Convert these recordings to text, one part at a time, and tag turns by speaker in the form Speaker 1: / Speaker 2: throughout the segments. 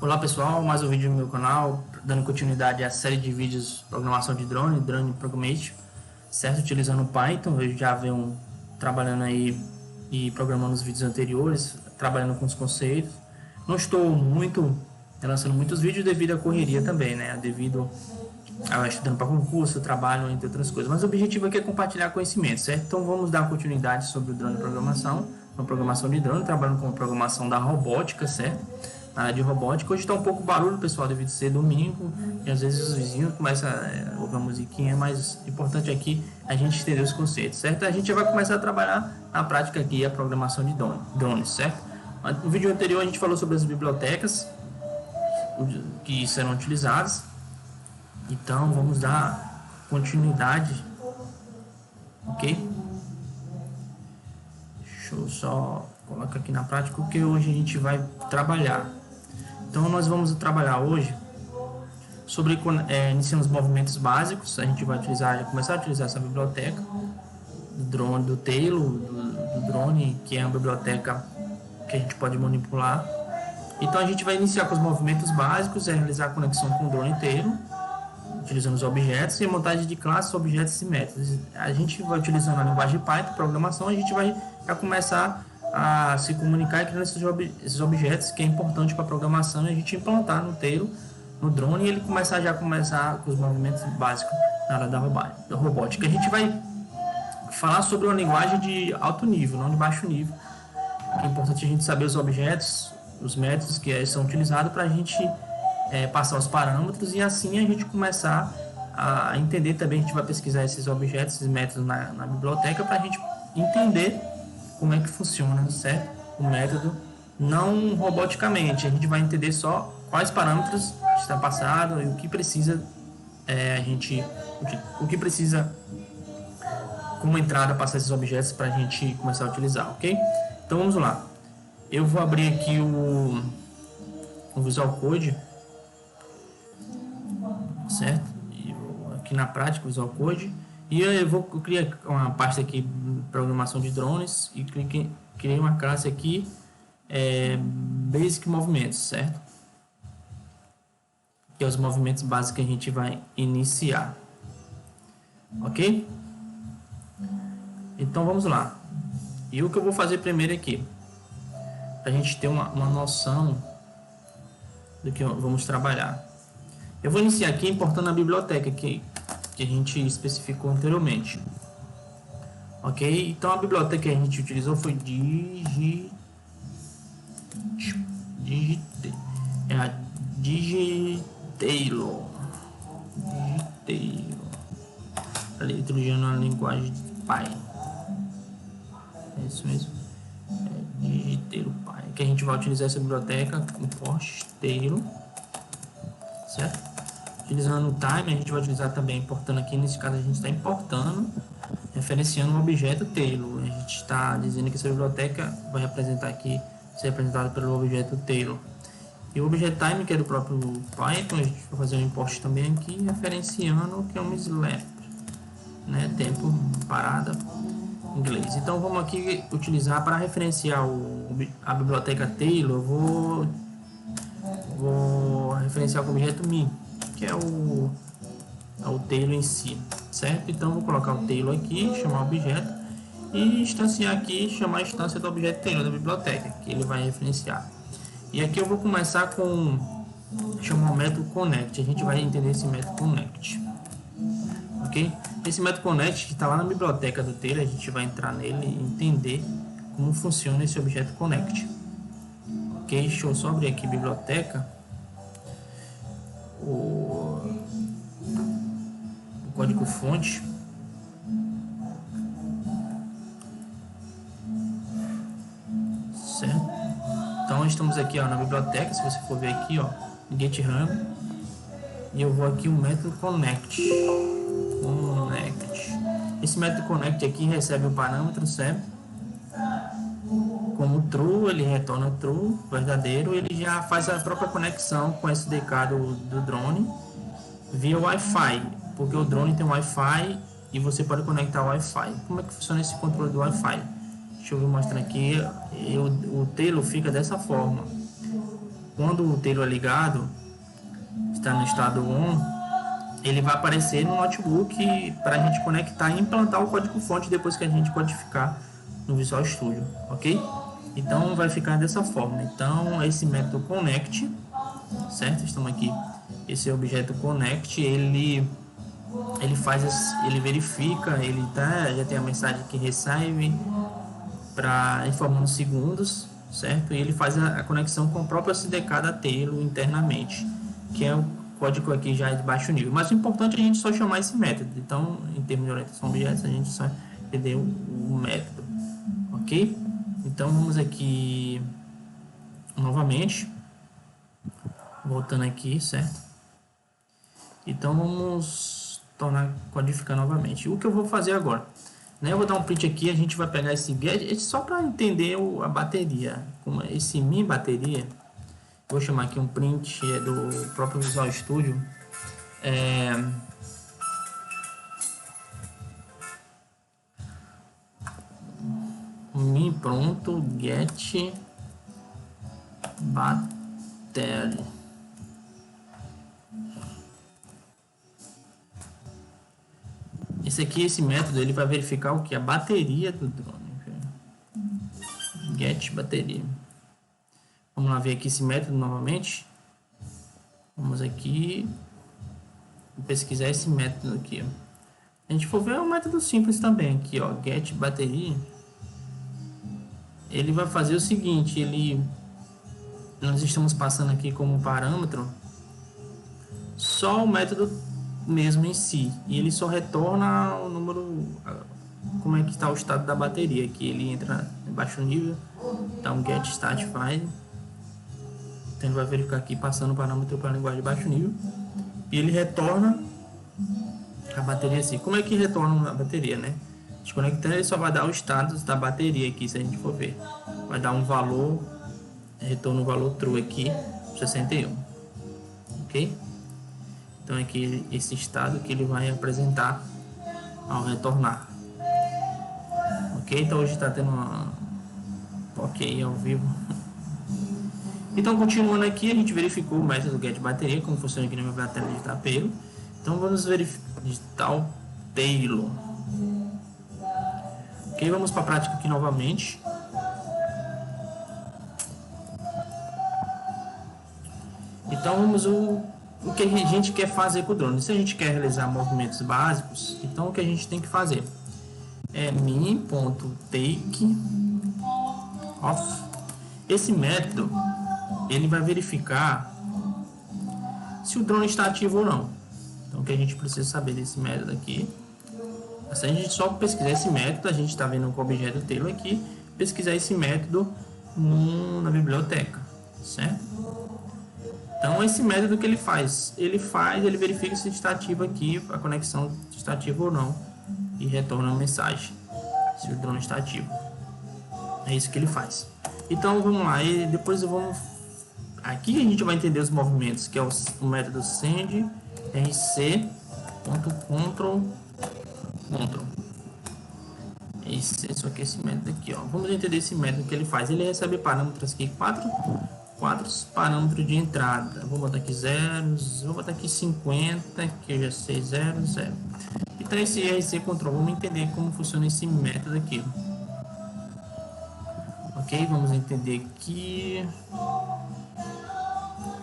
Speaker 1: Olá pessoal, mais um vídeo no meu canal, dando continuidade à série de vídeos programação de Drone Programmation, certo? Utilizando o Python. Eu já venho trabalhando aí e programando os vídeos anteriores, trabalhando com os conceitos. Não estou lançando muitos vídeos devido à correria também, né? Devido a estudando para concurso, trabalho, entre outras coisas. Mas o objetivo aqui é compartilhar conhecimento, certo? Então vamos dar continuidade sobre o drone programação, uma programação de drone, trabalhando com a programação da robótica, certo? Na área de robótica. Hoje está um pouco barulho, pessoal, devido ser domingo e às vezes os vizinhos começam a ouvir uma musiquinha, mas o importante aqui é a gente entender os conceitos, certo? A gente já vai começar a trabalhar na prática aqui a programação de drones, certo? No vídeo anterior a gente falou sobre as bibliotecas que serão utilizadas. Então vamos dar continuidade, ok? Deixa eu só colocar aqui na prática o que hoje a gente vai trabalhar. Então nós vamos trabalhar hoje sobre iniciando os movimentos básicos. A gente vai começar a utilizar essa biblioteca do drone, do Tailor, do drone, que é uma biblioteca que a gente pode manipular. Então a gente vai iniciar com os movimentos básicos, realizar a conexão com o drone Tailor, utilizando os objetos e montagem de classes, objetos e métodos. A gente vai utilizando a linguagem Python, programação. A gente vai já começar a se comunicar e criando esses objetos, que é importante para a programação, e a gente implantar no Tailor, no drone, e ele começar com os movimentos básicos na área da robótica. A gente vai falar sobre uma linguagem de alto nível, não de baixo nível, que é importante a gente saber os objetos, os métodos que são utilizados para a gente passar os parâmetros, e assim a gente começar a entender também. A gente vai pesquisar esses objetos, esses métodos na biblioteca, para a gente entender como é que funciona, certo? O método, não roboticamente. A gente vai entender só quais parâmetros está passado e o que precisa o que precisa como entrada passar esses objetos para a gente começar a utilizar, ok? Então vamos lá. Eu vou abrir aqui o Visual Code, certo? E aqui na prática, Visual Code. E eu criar uma pasta aqui, programação de drones, e criei uma classe aqui, Basic Movimentos, certo? Que é os movimentos básicos que a gente vai iniciar, ok? Então vamos lá. E o que eu vou fazer primeiro aqui, para a gente ter uma noção do que vamos trabalhar. Eu vou iniciar aqui importando a biblioteca que a gente especificou anteriormente, ok? Então a biblioteca que a gente utilizou foi Digitailor. Letra utilizando a linguagem de Python. É isso mesmo. Digitailor Python. Que a gente vai utilizar essa biblioteca, import Tailor, certo? Utilizando o time, a gente vai utilizar também importando aqui. Nesse caso a gente está importando, referenciando um objeto Tailor. A gente está dizendo que essa biblioteca vai representar aqui, ser representada pelo objeto Tailor. E o objeto time, que é do próprio Python, a gente vai fazer um import também aqui, referenciando que é um slap, né? Tempo, parada, em inglês. Então vamos aqui utilizar para referenciar a biblioteca Tailor. Vou referenciar com o objeto me, que é o Tailor em si, certo? Então vou colocar o Tailor aqui, chamar o objeto e instanciar aqui, chamar a instância do objeto Tailor da biblioteca, que ele vai referenciar. E aqui eu vou começar com chamar o método connect. A gente vai entender esse método connect, ok? Esse método connect que está lá na biblioteca do Tailor, a gente vai entrar nele e entender como funciona esse objeto connect, ok? Deixa eu só abrir aqui biblioteca, o código fonte, certo? Então estamos aqui, ó, na biblioteca. Se você for ver aqui, ó, GitHub, e eu vou aqui o método connect. Esse método connect aqui recebe o parâmetro, certo? Como true, ele retorna true, verdadeiro. Ele já faz a própria conexão com esse SDK do drone via Wi-Fi, porque o drone tem Wi-Fi e você pode conectar o Wi-Fi. Como é que funciona esse controle do Wi-Fi? Deixa eu mostrar aqui. O Tailor fica dessa forma. quando o Tailor é ligado, está no estado on, ele vai aparecer no notebook para a gente conectar e implantar o código-fonte depois que a gente codificar no Visual Studio, ok? Então vai ficar dessa forma. Então esse método connect, certo? Estamos aqui. Esse objeto connect, ele verifica, já tem a mensagem que recebe para informando segundos, certo? E ele faz a conexão com o próprio SDK da Tailor internamente, que é o código aqui já de baixo nível. Mas o importante é a gente só chamar esse método. Então, em termos de orientação a objetos, a gente só entendeu o método, ok? Então vamos aqui novamente, voltando aqui, certo? Então vamos codificar novamente. O que eu vou fazer agora, né? Eu vou dar um print aqui, a gente vai pegar esse get só para entender a bateria, como esse min bateria. Vou chamar aqui um print do próprio Visual Studio. Min pronto get battery. Esse método ele vai verificar o que? A bateria do drone. Get bateria. Vamos lá ver aqui esse método novamente. Vamos aqui pesquisar esse método aqui. A gente for ver, é um método simples também aqui, ó, get bateria. Ele vai fazer o seguinte, nós estamos passando aqui como parâmetro só o método mesmo em si, e ele só retorna o número, como é que está o estado da bateria, que ele entra em baixo nível, então get stat file. Então ele vai verificar aqui passando o parâmetro para a linguagem de baixo nível e ele retorna a bateria assim. Como é que retorna a bateria, né? Desconectando, ele só vai dar o status da bateria aqui, se a gente for ver. Vai dar um valor, retorna o valor true aqui, 61. Ok? Então aqui esse estado que ele vai apresentar ao retornar. Ok? Então hoje está tendo uma ok ao vivo. Então continuando aqui, a gente verificou o método get bateria, como funciona aqui na minha tela de tapelo. Então vamos digitar o Tailor. Ok, vamos para a prática aqui novamente. Então vamos o que a gente quer fazer com o drone. Se a gente quer realizar movimentos básicos, então o que a gente tem que fazer é min.take off. Esse método ele vai verificar se o drone está ativo ou não. Então o que a gente precisa saber desse método aqui, se a gente só pesquisar esse método, a gente está vendo com o objeto Tailor aqui, pesquisar esse método na biblioteca, certo? Então esse método que ele verifica se está ativo aqui, a conexão está ativa ou não, e retorna a mensagem se o drone está ativo. É isso que ele faz. Então vamos lá, e depois aqui a gente vai entender os movimentos, que é o método send rc.control. Isso aqui, esse método aqui, ó. Vamos entender esse método que ele faz. Ele recebe parâmetros aqui, quatro parâmetros de entrada. Vou botar aqui 0, vou botar aqui 50, que eu já sei 0, 0. Então esse RC control, vamos entender como funciona esse método aqui. Ok, vamos entender aqui.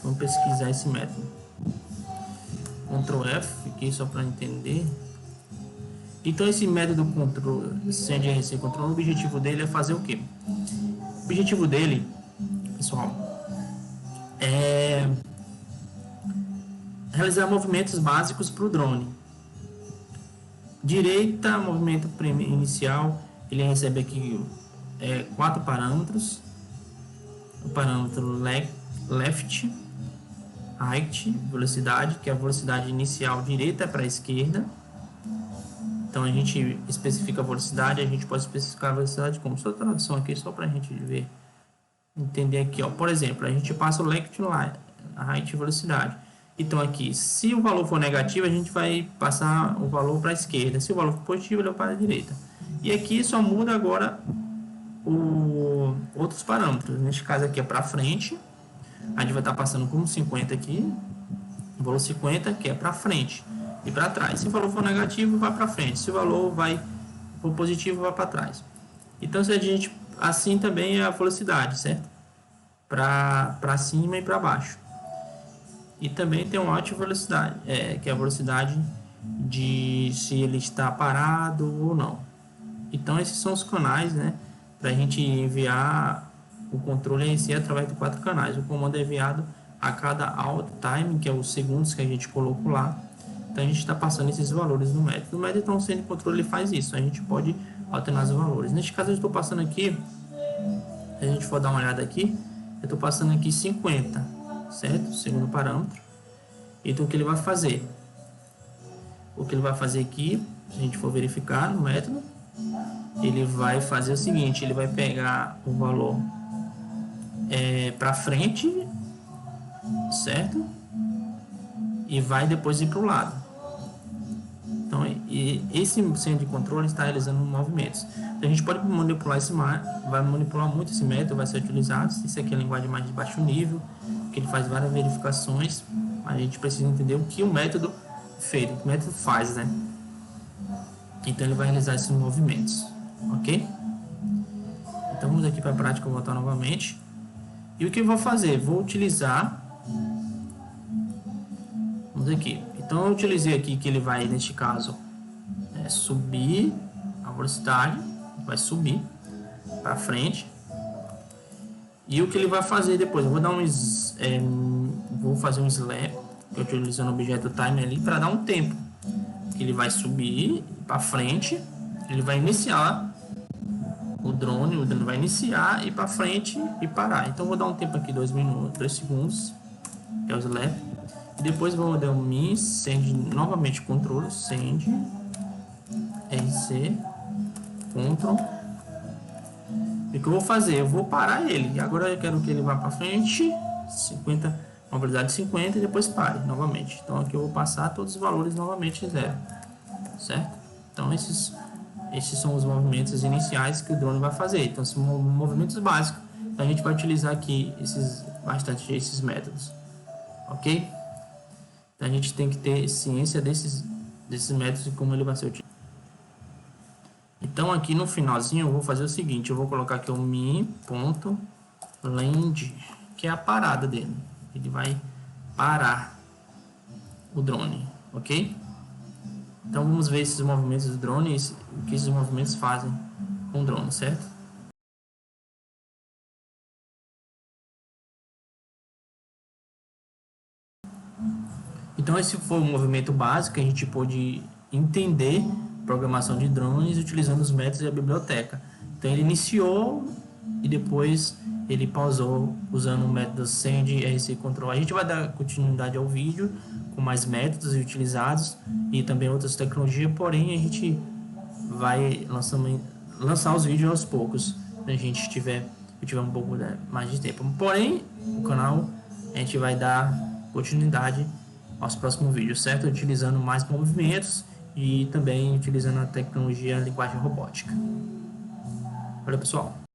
Speaker 1: Vamos pesquisar esse método. Ctrl F aqui só para entender. Então esse método control send rc control, o objetivo dele é fazer o quê? O objetivo dele, pessoal, é realizar movimentos básicos para o drone. Direita, movimento inicial, ele recebe aqui 4 parâmetros. O parâmetro left, right, velocidade, que é a velocidade inicial direita para a esquerda. Então a gente especifica a velocidade, a gente pode especificar a velocidade como sua tradução aqui, só para a gente ver, entender aqui, ó. Por exemplo, a gente passa o left right velocidade. Então aqui, se o valor for negativo, a gente vai passar o valor para a esquerda. Se o valor for positivo, ele vai para a direita. E aqui só muda agora outros parâmetros. Neste caso aqui é para frente, a gente vai estar passando como 50 aqui, o valor 50 que é para frente e para trás. Se o valor for negativo, vai para frente. Se o valor for positivo, vai para trás. Então, se a gente assim também é a velocidade, certo? Para cima e para baixo. E também tem uma alta velocidade, que é a velocidade de se ele está parado ou não. Então, esses são os canais, né, para a gente enviar o controle em si através de 4 canais. O comando é enviado a cada out time, que é os segundos que a gente colocou lá. Então, a gente está passando esses valores no método. No método, então, o centro de controle ele faz isso. A gente pode alternar os valores. Neste caso, eu estou passando aqui, se a gente for dar uma olhada aqui, eu estou passando aqui 50, certo? Segundo parâmetro. Então, o que ele vai fazer? O que ele vai fazer aqui, se a gente for verificar no método, ele vai fazer o seguinte, ele vai pegar o valor para frente, certo? E vai depois ir para o lado. Então, esse centro de controle está realizando movimentos. Então, a gente pode manipular vai manipular muito esse método, vai ser utilizado. Isso aqui é a linguagem mais de baixo nível, que ele faz várias verificações. A gente precisa entender o que o método feito, o que o método faz, né? Então, ele vai realizar esses movimentos, ok? Então, vamos aqui para a prática, voltar novamente. E o que eu vou fazer? Vou utilizar... Vamos aqui. Então, eu utilizei aqui que ele vai, neste caso, subir a velocidade, vai subir para frente. E o que ele vai fazer depois? Eu vou dar vou fazer um slap, utilizando o objeto time ali, para dar um tempo. Ele vai subir para frente, ele vai iniciar o drone vai iniciar, ir para frente e parar. Então, vou dar um tempo aqui, 2 segundos, que é o slap. E depois vou dar um min, send, novamente controle, send, RC, Ctrl. E o que eu vou fazer? Eu vou parar ele. E agora eu quero que ele vá para frente, 50, uma velocidade de 50 e depois pare novamente. Então aqui eu vou passar todos os valores novamente em 0, certo? Então esses são os movimentos iniciais que o drone vai fazer. Então são movimentos básicos. Então, a gente vai utilizar aqui esses métodos, ok? Então a gente tem que ter ciência desses métodos e como ele vai ser utilizado. Então aqui no finalzinho eu vou fazer o seguinte, eu vou colocar aqui o min.land, que é a parada dele. Ele vai parar o drone, ok? Então vamos ver esses movimentos do drone, o que esses movimentos fazem com o drone, certo? Então esse foi o movimento básico que a gente pôde entender programação de drones utilizando os métodos e a biblioteca. Então ele iniciou e depois ele pausou usando o método send, RC, Ctrl. A gente vai dar continuidade ao vídeo com mais métodos utilizados e também outras tecnologias, porém a gente vai lançar os vídeos aos poucos, se a gente tiver um pouco mais de tempo. Porém, o canal a gente vai dar continuidade aos próximos vídeos, certo? Utilizando mais movimentos e também utilizando a tecnologia linguagem robótica. Valeu, pessoal!